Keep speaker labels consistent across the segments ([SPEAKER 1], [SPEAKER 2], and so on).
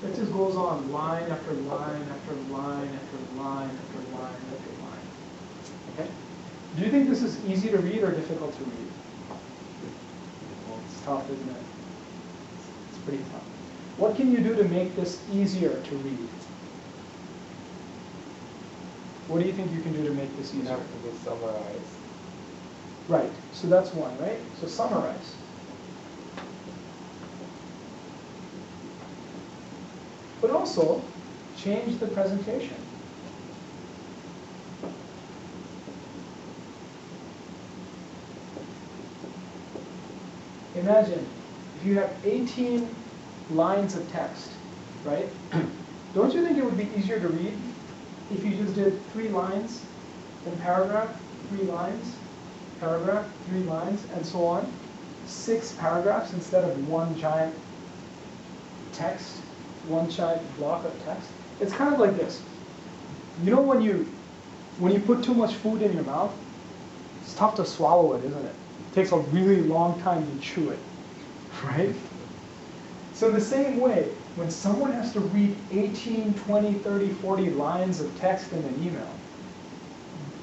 [SPEAKER 1] It just goes on line after line after line after line after line after line. Okay? Do you think this is easy to read or difficult to read? Well, it's tough, isn't it? It's pretty tough. What can you do to make this easier to read? What do you think you can do to make this easier?
[SPEAKER 2] Have to be summarized.
[SPEAKER 1] Right, so that's one, right? So summarize. But also, change the presentation. Imagine if you have 18 lines of text, right? Don't you think it would be easier to read if you just did 3 lines in paragraph, 3 lines, paragraph, 3 lines, and so on? 6 paragraphs instead of one giant text, one giant block of text. It's kind of like this. You know when you put too much food in your mouth, it's tough to swallow it, isn't it? It takes a really long time to chew it, right? So in the same way, when someone has to read 18, 20, 30, 40 lines of text in an email,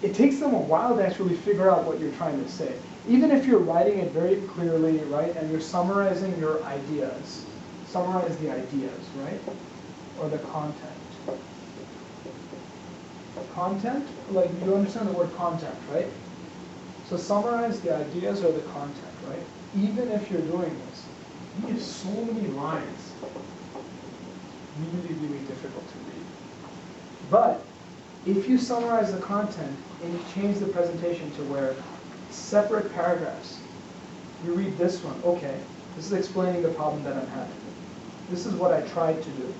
[SPEAKER 1] it takes them a while to actually figure out what you're trying to say. Even if you're writing it very clearly, right, and you're summarizing your ideas, summarize the ideas, right, or the content. Content, like you understand the word content, right? So summarize the ideas or the content, right? Even if you're doing this, you have so many lines. Really, really difficult to read. But if you summarize the content and you change the presentation to where separate paragraphs, you read this one, okay, this is explaining the problem that I'm having. This is what I tried to do.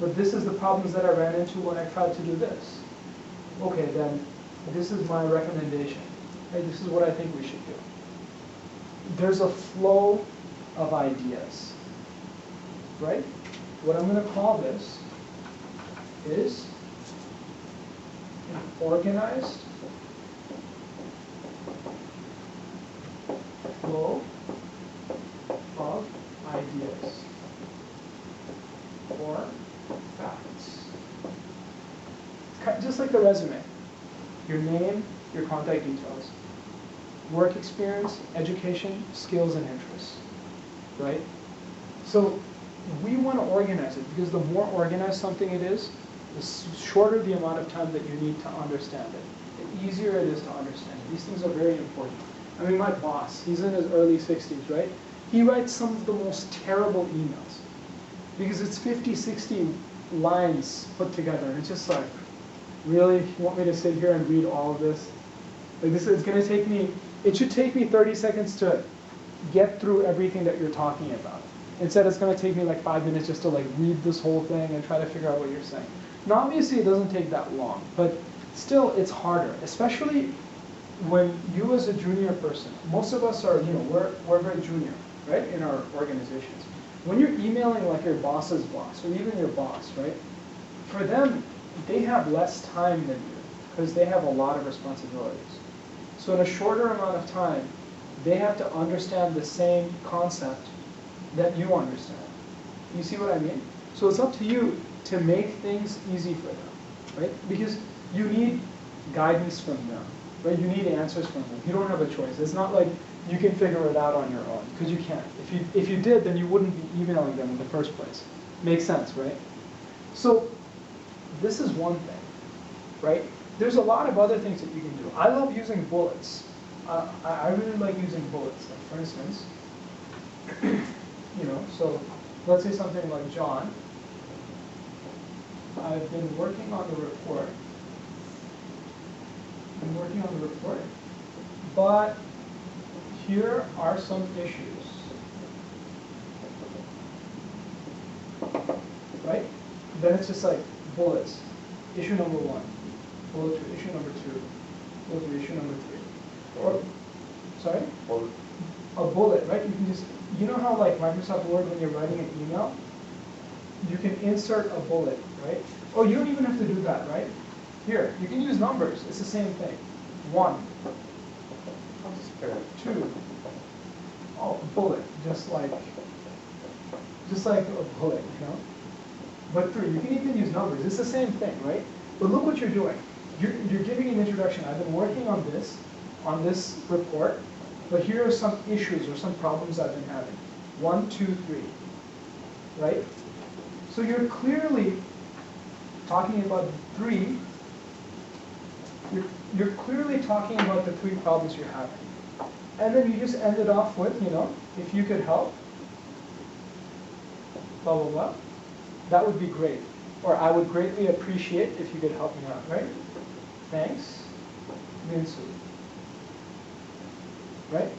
[SPEAKER 1] But this is the problems that I ran into when I tried to do this. Okay, then this is my recommendation. Right? This is what I think we should do. There's a flow of ideas, right? What I'm going to call this is an organized flow of ideas or facts. Just like the resume. Your name, your contact details, work experience, education, skills, and interests, right? So we want to organize it because the more organized something it is, the shorter the amount of time that you need to understand it, the easier it is to understand it. These things are very important. I mean, my boss, he's in his early 60s, right? He writes some of the most terrible emails because it's 50, 60 lines put together. And it's just like, really? You want me to sit here and read all of this? Like this is going to take me, it should take me 30 seconds to get through everything that you're talking about. Instead, it's going to take me like 5 minutes just to like read this whole thing and try to figure out what you're saying. Now, obviously, it doesn't take that long, but still, it's harder, especially when you as a junior person, most of us are, we're very junior, right, in our organizations. When you're emailing like your boss's boss, or even your boss, right, for them, they have less time than you because they have a lot of responsibilities. So in a shorter amount of time, they have to understand the same concept that you understand. You see what I mean? So it's up to you to make things easy for them, right? Because you need guidance from them, right? You need answers from them. You don't have a choice. It's not like you can figure it out on your own, because you can't. If you did, then you wouldn't be emailing them in the first place. Makes sense, right? So this is one thing, right? There's a lot of other things that you can do. I love using bullets. I really like using bullets. Like for instance, so let's say something like, John, I've been working on the report. But here are some issues. Right? Then it's just like bullets. Issue number 1. Bullet to issue number 2. Bullet to issue number 3. Or, sorry?
[SPEAKER 2] Bullet.
[SPEAKER 1] A bullet, right? You can just, you know how like Microsoft Word, when you're writing an email, you can insert a bullet, right? Oh, you don't even have to do that, right? Here, you can use numbers. It's the same thing. 1. 2. Oh, bullet, just like just like a bullet, you know. But 3, you can even use numbers. It's the same thing, right? But look what you're doing. You're giving an introduction. I've been working on this report, but here are some issues or some problems I've been having. 1, 2, 3, right? So you're clearly talking about 3. You're clearly talking about the 3 problems you're having. And then you just end it off with, you know, if you could help, blah, blah, blah. That would be great. Or I would greatly appreciate if you could help me out, right? Thanks, Minsu. Right?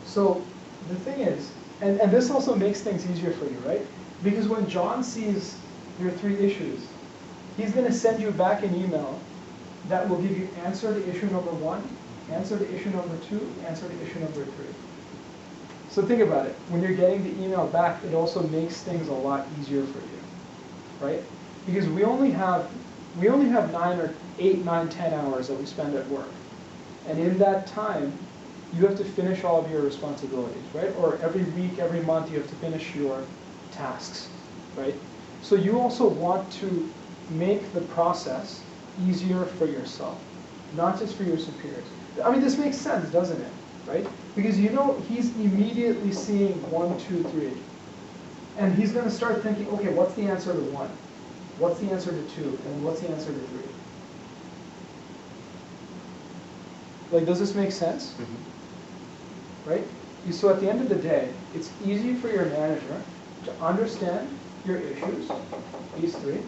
[SPEAKER 1] So the thing is, and this also makes things easier for you, right? Because when John sees your 3 issues, he's going to send you back an email that will give you answer to issue number 1, answer to issue number 2, answer to issue number 3. So think about it. When you're getting the email back, it also makes things a lot easier for you, right? Because we only have 9 or 8, 9, 10 hours that we spend at work. And in that time, you have to finish all of your responsibilities, right? Or every week, every month, you have to finish your tasks, right? So you also want to make the process easier for yourself, not just for your superiors. I mean, this makes sense, doesn't it? Right? Because you know he's immediately seeing 1, 2, 3. And he's going to start thinking, okay, what's the answer to 1? What's the answer to 2? And what's the answer to 3? Like, does this make sense? Mm-hmm. Right? So at the end of the day, it's easy for your manager to understand your issues, these 3.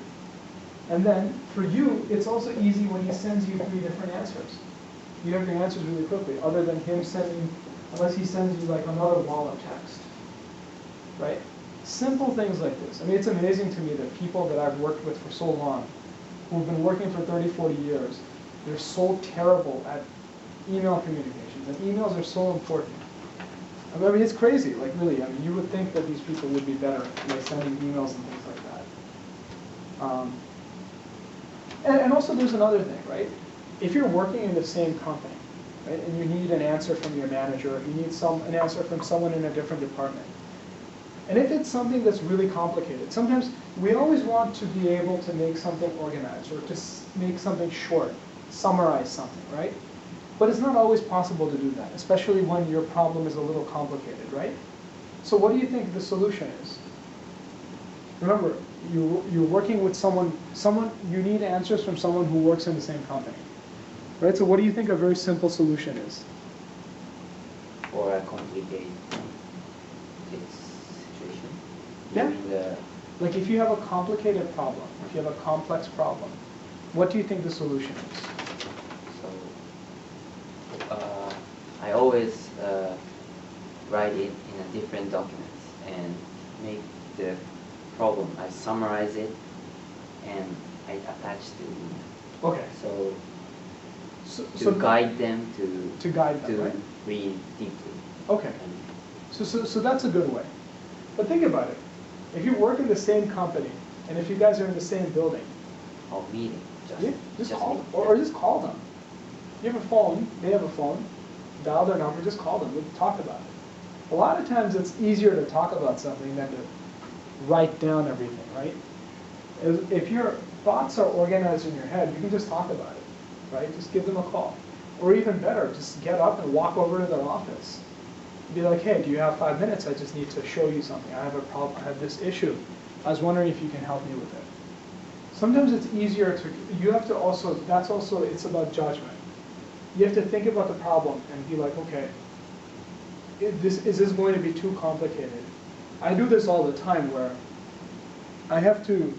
[SPEAKER 1] And then for you, it's also easy when he sends you 3 different answers. You have your answers really quickly, other than him sending, unless he sends you like another wall of text, right? Simple things like this. I mean, it's amazing to me that people that I've worked with for so long, who've been working for 30, 40 years, they're so terrible at email communications, and emails are so important. I mean, it's crazy, like really. I mean, you would think that these people would be better at like, sending emails and things like that. And also there's another thing, right? If you're working in the same company, right, and you need an answer from your manager, you need an answer from someone in a different department. And if it's something that's really complicated, sometimes we always want to be able to make something organized or to make something short, summarize something, right? But it's not always possible to do that, especially when your problem is a little complicated, right? So what do you think the solution is? Remember, you're working with someone, you need answers from someone who works in the same company. Right, so what do you think a very simple solution is?
[SPEAKER 2] For a complicated situation?
[SPEAKER 1] Yeah. Like if you have a complicated problem, if you have a complex problem, what do you think the solution is?
[SPEAKER 2] So, I always write it in a different documents and make the problem. I summarize it and I attach the email.
[SPEAKER 1] Okay.
[SPEAKER 2] So guide them to
[SPEAKER 1] right?
[SPEAKER 2] read deeply.
[SPEAKER 1] Okay. So that's a good way. But think about it. If you work in the same company, and if you guys are in the same building,
[SPEAKER 2] or meeting,
[SPEAKER 1] just call them, or just call them. You have a phone, they have a phone, dial their number, just call them, we'll talk about it. A lot of times it's easier to talk about something than to write down everything, right? If your thoughts are organized in your head, you can just talk about it. Right? Just give them a call. Or even better, just get up and walk over to their office. Be like, hey, do you have 5 minutes? I just need to show you something. I have a problem. I have this issue. I was wondering if you can help me with it. Sometimes it's easier to, you have to also, that's also, it's about judgment. You have to think about the problem and be like, okay, is this going to be too complicated? I do this all the time where I have to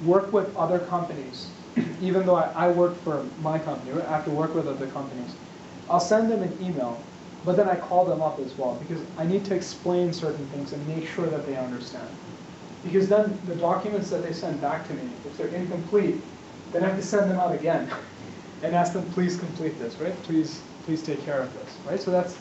[SPEAKER 1] work with other companies. Even though I work for my company, I have to work with other companies. I'll send them an email, but then I call them up as well because I need to explain certain things and make sure that they understand. Because then the documents that they send back to me, if they're incomplete, then I have to send them out again and ask them, please complete this, right? Please take care of this, right? So that's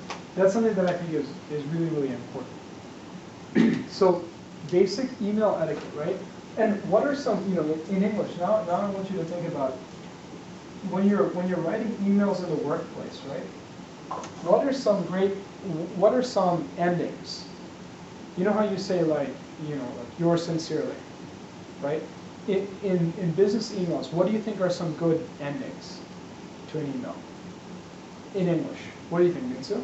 [SPEAKER 1] something that I think is really, really important. So basic email etiquette, right? And what are some, in English, now I want you to think about when you're writing emails in the workplace, right? What are some endings? You know how you say like, like yours sincerely, right? In business emails, what do you think are some good endings to an email? In English, what do you think, Mitsu?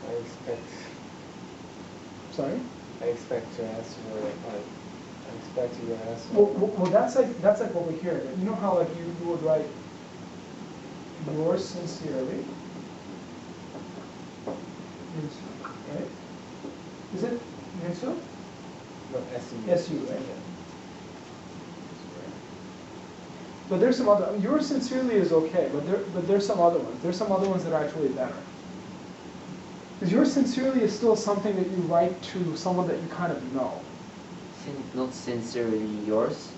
[SPEAKER 3] I expect.
[SPEAKER 1] Sorry?
[SPEAKER 3] I expect to answer. I expect you to answer.
[SPEAKER 1] Well, that's like over here. You know how like you would write yours sincerely, right? Is it Mitsu?
[SPEAKER 3] No, SU.
[SPEAKER 1] SU, right? But there's some other. Yours sincerely is okay, but there's some other ones. There's some other ones that are actually better. Because yours sincerely is still something that you write to someone that you kind of know.
[SPEAKER 2] Not sincerely yours?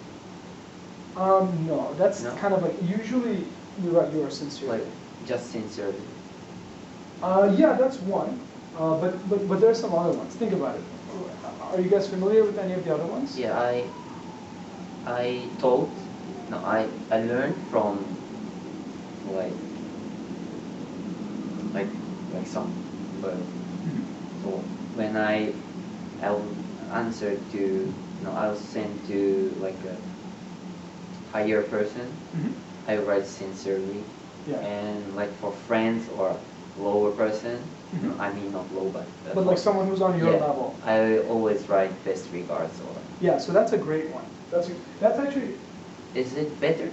[SPEAKER 1] No, that's
[SPEAKER 2] No?
[SPEAKER 1] kind of like, usually you write yours sincerely.
[SPEAKER 2] Like, just sincerely.
[SPEAKER 1] Yeah, that's one. But there's some other ones. Think about it. Are you guys familiar with any of the other ones?
[SPEAKER 2] Yeah, I learned from like some, but
[SPEAKER 1] Mhm.
[SPEAKER 2] so when I will answer to, I'll send to like a higher person,
[SPEAKER 1] Mhm.
[SPEAKER 2] I write sincerely.
[SPEAKER 1] Yeah.
[SPEAKER 2] And like for friends or lower person,
[SPEAKER 1] Mhm.
[SPEAKER 2] I mean not low, but
[SPEAKER 1] But like someone who's on your
[SPEAKER 2] yeah,
[SPEAKER 1] level.
[SPEAKER 2] I always write best regards. Or
[SPEAKER 1] Yeah, so that's a great one. That's actually,
[SPEAKER 2] is it better?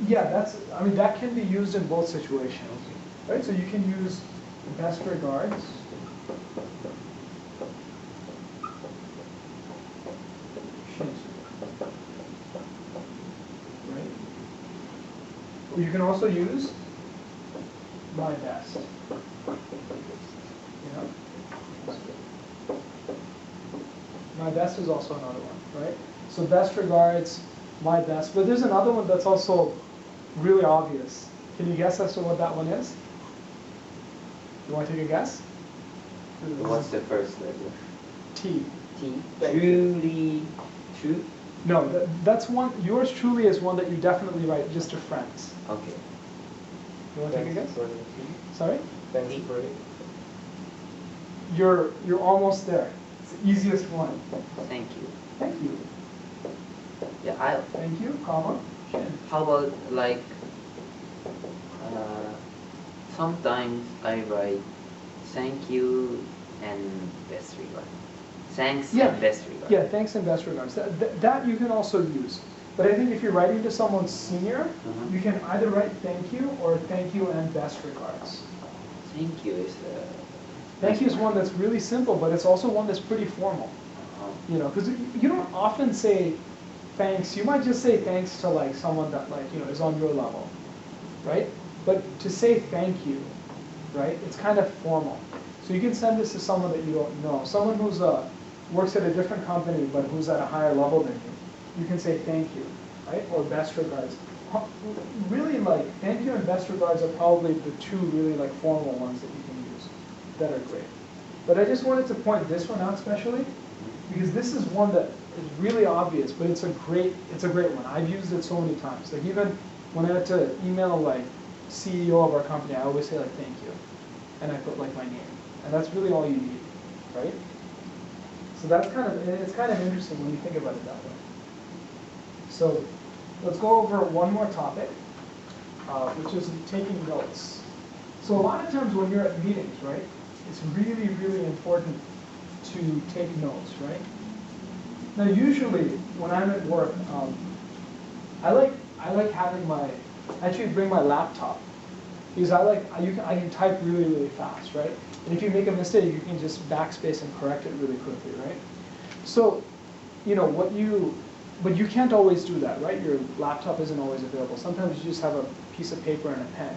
[SPEAKER 1] yeah, I mean, that can be used in both situations, right? So you can use best regards. Right? Or you can also use my best. You know? My best is also another one, right? So best regards, my best. But there's another one that's also really obvious. Can you guess as to what that one is? You want to take a guess?
[SPEAKER 2] What's the first letter?
[SPEAKER 1] T.
[SPEAKER 2] T. Truly true?
[SPEAKER 1] No, that's one. Yours truly is one that you definitely write just to friends.
[SPEAKER 2] Okay.
[SPEAKER 1] You want to take a guess?
[SPEAKER 3] For the tea.
[SPEAKER 1] Sorry?
[SPEAKER 3] Thanks for it.
[SPEAKER 1] You're almost there. It's the easiest one.
[SPEAKER 2] Thank you.
[SPEAKER 1] Thank you.
[SPEAKER 2] Yeah,
[SPEAKER 1] Thank you, comma.
[SPEAKER 2] how about like, sometimes I write thank you and best regards. Thanks and best regards.
[SPEAKER 1] Yeah, thanks and best regards. That you can also use. But I think if you're writing to someone senior, you can either write thank you or thank you and best regards.
[SPEAKER 2] Thank you is
[SPEAKER 1] Thank you is one that's really simple, but it's also one that's pretty formal.
[SPEAKER 2] uh-huh.
[SPEAKER 1] You know, because you don't often say thanks. You might just say thanks to like someone that like, is on your level, right? But to say thank you, right, it's kind of formal. So you can send this to someone that you don't know. Someone who's works at a different company but who's at a higher level than you. You can say thank you, right? Or best regards. Really, like, thank you and best regards are probably the two really like formal ones that you can use that are great. But I just wanted to point this one out especially because this is one that is really obvious, but it's a great one. I've used it so many times. Like even when I had to email like CEO of our company, I always say like thank you, and I put like my name, and that's really all you need, right? So it's kind of interesting when you think about it that way. So let's go over one more topic, which is taking notes. So a lot of times when you're at meetings, right, it's really, really important to take notes, right? Now usually when I'm at work, I like having actually bring my laptop because I can type really, really fast, right? And if you make a mistake, you can just backspace and correct it really quickly, right? So, but you can't always do that, right? Your laptop isn't always available. Sometimes you just have a piece of paper and a pen.